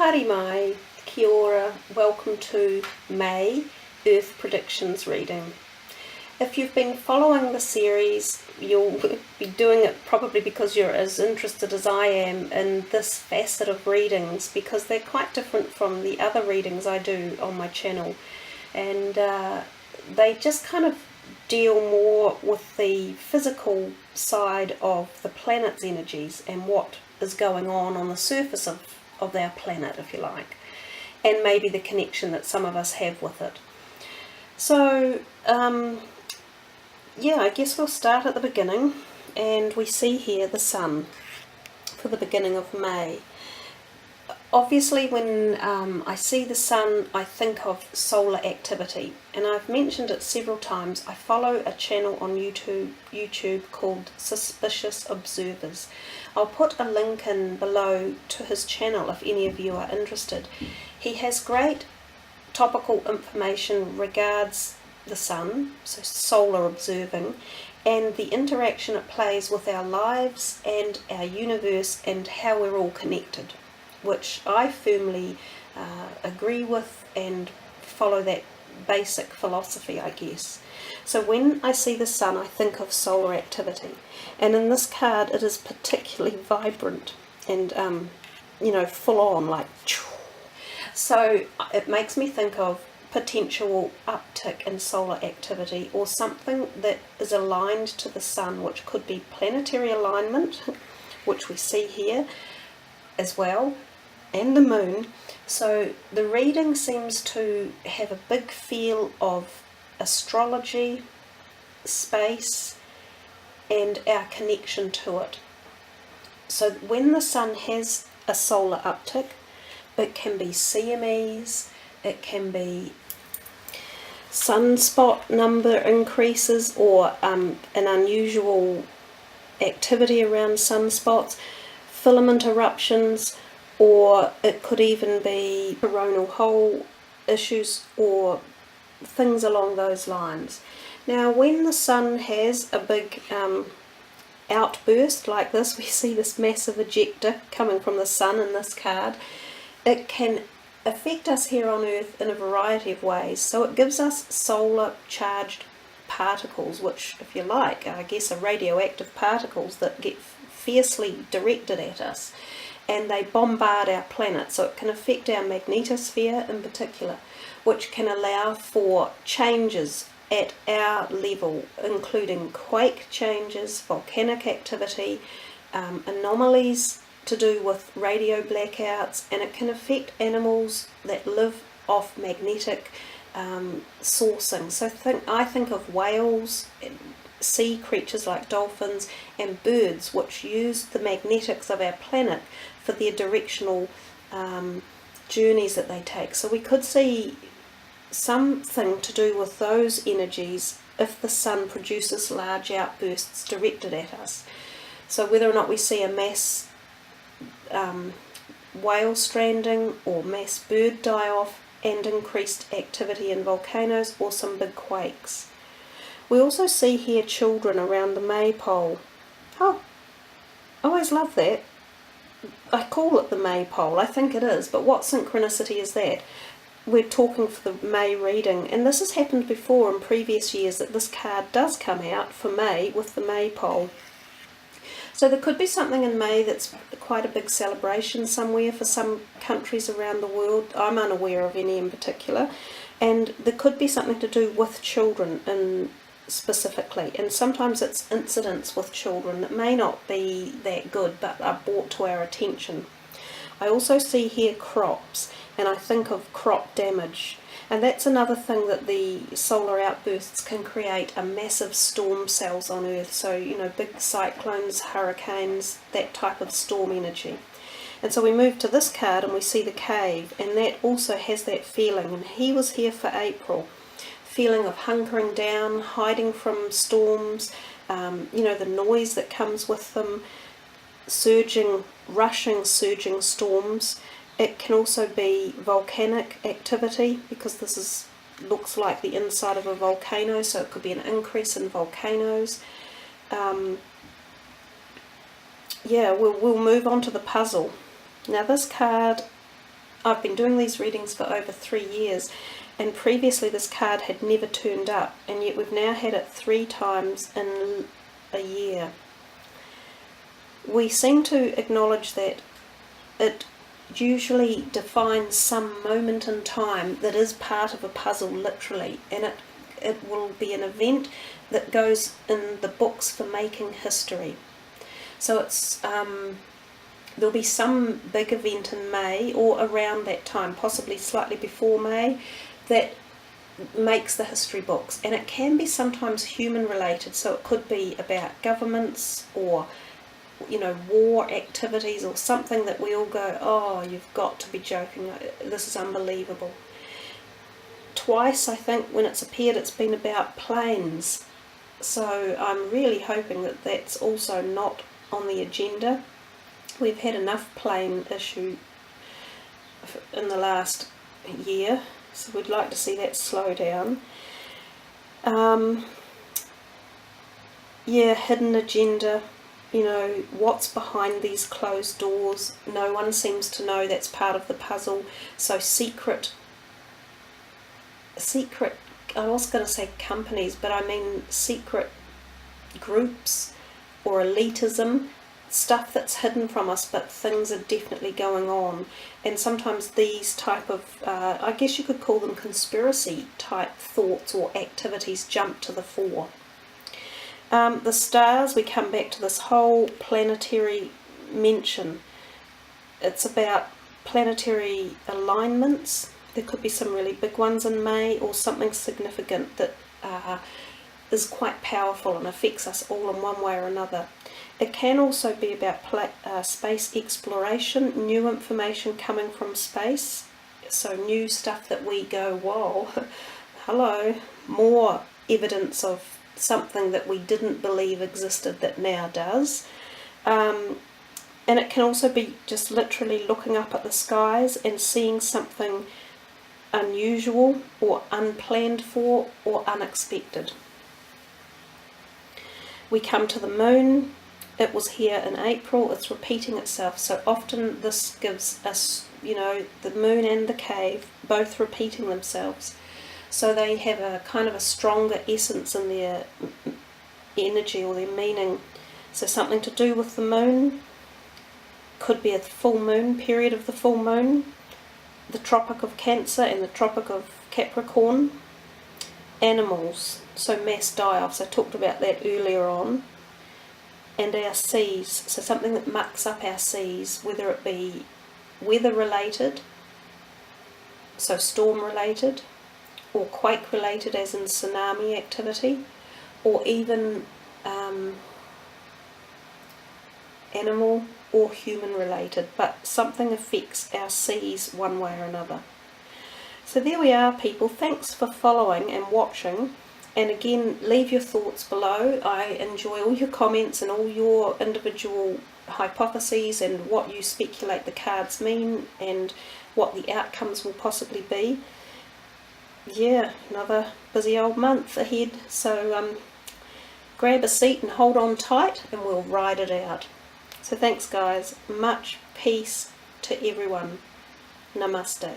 Haere mai, kia ora, welcome to May Earth Predictions reading. If you've been following the series, you'll be doing it probably because you're as interested as I am in this facet of readings, because they're quite different from the other readings I do on my channel, and they just kind of deal more with the physical side of the planet's energies and what is going on the surface of our planet, if you like, and maybe the connection that some of us have with it. So yeah, I guess we'll start at the beginning, and we see here the sun for the beginning of May. Obviously when I see the sun, I think of solar activity, and I've mentioned it several times. I follow a channel on YouTube called Suspicious Observers. I'll put a link in below to his channel if any of you are interested. He has great topical information regards the sun, so solar observing, and the interaction it plays with our lives and our universe and how we're all connected, which I firmly agree with and follow that basic philosophy, I guess. So when I see the sun, I think of solar activity, and in this card it is particularly vibrant and full on, like. So it makes me think of potential uptick in solar activity, or something that is aligned to the sun, which could be planetary alignment, which we see here as well, and the moon. So the reading seems to have a big feel of astrology, space, and our connection to it. So when the sun has a solar uptick, it can be CMEs, it can be sunspot number increases, or an unusual activity around sunspots, filament eruptions, or it could even be coronal hole issues or things along those lines. Now when the sun has a big outburst like this, we see this massive ejector coming from the sun in this card, it can affect us here on Earth in a variety of ways. So it gives us solar charged particles, which, if you like, I guess are radioactive particles that get fiercely directed at us, and they bombard our planet. So it can affect our magnetosphere in particular, which can allow for changes at our level, including quake changes, volcanic activity, anomalies to do with radio blackouts, and it can affect animals that live off magnetic sourcing. So I think of whales, sea creatures like dolphins, and birds, which use the magnetics of our planet for their directional journeys that they take. So we could see something to do with those energies if the sun produces large outbursts directed at us. So whether or not we see a mass whale stranding or mass bird die-off and increased activity in volcanoes, or some big quakes. We also see here children around the maypole. Oh, I always love that. I call it the maypole, I think it is, but what synchronicity is that? We're talking for the May reading, and this has happened before in previous years, that this card does come out for May with the maypole. So there could be something in May that's quite a big celebration somewhere for some countries around the world. I'm unaware of any in particular. And there could be something to do with children specifically. And sometimes it's incidents with children that may not be that good, but are brought to our attention. I also see here crops, and I think of crop damage. And that's another thing, that the solar outbursts can create a massive storm cells on Earth. So, big cyclones, hurricanes, that type of storm energy. And so we move to this card and we see the cave, and that also has that feeling. And he was here for April. Feeling of hunkering down, hiding from storms, the noise that comes with them, rushing, surging storms. It can also be volcanic activity, because this looks like the inside of a volcano, so it could be an increase in volcanoes. Yeah, we'll move on to the puzzle. Now this card I've been doing these readings for over 3 years, and previously this card had never turned up, and yet we've now had it 3 times in a year. We seem to acknowledge that it usually defines some moment in time that is part of a puzzle, literally, and it will be an event that goes in the books for making history. So it's there'll be some big event in May or around that time, possibly slightly before May, that makes the history books, and it can be sometimes human related. So it could be about governments or war activities or something that we all go, oh, you've got to be joking, this is unbelievable. Twice, I think, when it's appeared, it's been about planes. So I'm really hoping that that's also not on the agenda. We've had enough plane issue in the last year, so we'd like to see that slow down. Hidden agenda. What's behind these closed doors? No one seems to know. That's part of the puzzle. So secret, I was going to say companies, but I mean secret groups or elitism, stuff that's hidden from us, but things are definitely going on. And sometimes these type of, I guess you could call them conspiracy type thoughts or activities jump to the fore. The stars, we come back to this whole planetary mention. It's about planetary alignments. There could be some really big ones in May, or something significant that is quite powerful and affects us all in one way or another. It can also be about space exploration, new information coming from space, so new stuff that we go, whoa, hello, more evidence of something that we didn't believe existed that now does. And it can also be just literally looking up at the skies and seeing something unusual or unplanned for or unexpected. We come to the moon. It was here in April. It's repeating itself. So often this gives us, the moon and the cave both repeating themselves. So they have a kind of a stronger essence in their energy or their meaning. So something to do with the moon. Could be a full moon, period of the full moon. The Tropic of Cancer and the Tropic of Capricorn. Animals, so mass die-offs, I talked about that earlier on. And our seas, so something that mucks up our seas, whether it be weather related, so storm related, or quake related as in tsunami activity, or even animal or human related, but something affects our seas one way or another. So there we are, people. Thanks for following and watching, and again, leave your thoughts below. I enjoy all your comments and all your individual hypotheses and what you speculate the cards mean and what the outcomes will possibly be. Yeah, another busy old month ahead, so grab a seat and hold on tight and we'll ride it out. So thanks guys, much peace to everyone. Namaste.